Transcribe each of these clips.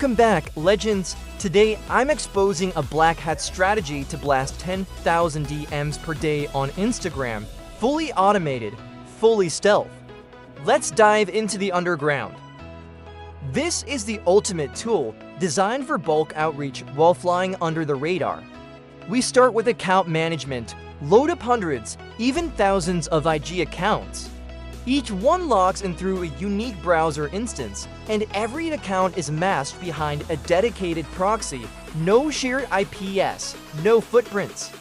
Welcome back, legends. Today, I'm exposing a black hat strategy to blast 10,000 DMs per day on Instagram, fully automated, fully stealth. Let's dive into the underground. This is the ultimate tool designed for bulk outreach while flying under the radar. We start with account management, load up hundreds, even thousands of IG accounts. Each one logs in through a unique browser instance, and every account is masked behind a dedicated proxy. No shared IPs, no footprints.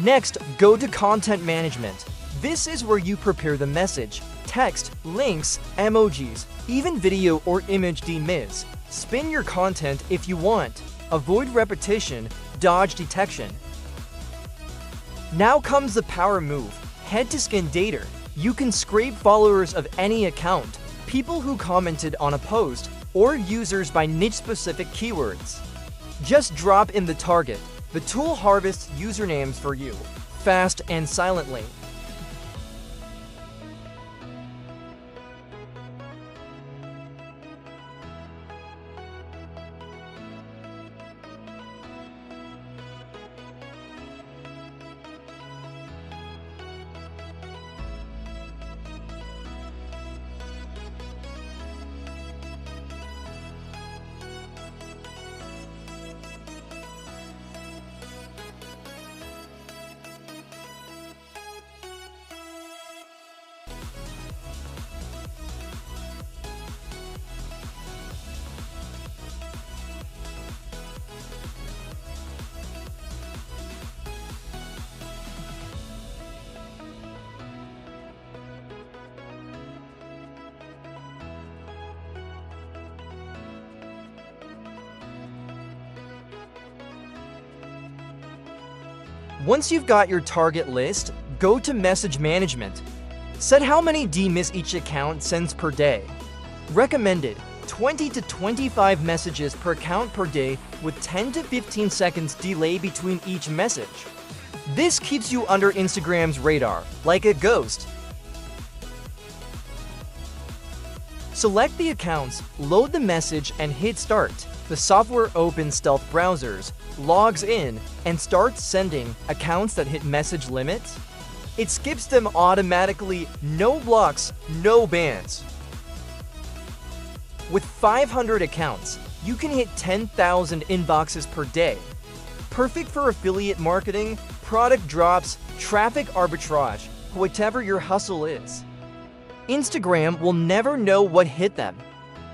Next, go to content management. This is where you prepare the message, text, links, emojis, even video or image demiss. Spin your content if you want. Avoid repetition, dodge detection. Now comes the power move. Head to Skin Data. You can scrape followers of any account, people who commented on a post, or users by niche-specific keywords. Just drop in the target. The tool harvests usernames for you, fast and silently. Once you've got your target list, go to message management. Set how many DMs each account sends per day. Recommended 20 to 25 messages per account per day with 10 to 15 seconds delay between each message. This keeps you under Instagram's radar, like a ghost. Select the accounts, load the message, and hit start. The software opens stealth browsers, logs in, and starts sending accounts that hit message limits. It skips them automatically, no blocks, no bans. With 500 accounts, you can hit 10,000 inboxes per day. Perfect for affiliate marketing, product drops, traffic arbitrage, whatever your hustle is. Instagram will never know what hit them.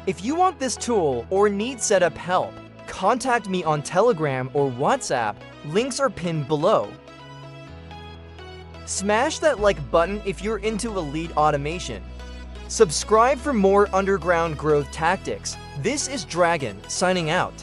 If you want this tool or need setup help, contact me on Telegram or WhatsApp. Links are pinned below. Smash that like button if you're into elite automation. Subscribe for more underground growth tactics. This is Dragon, signing out.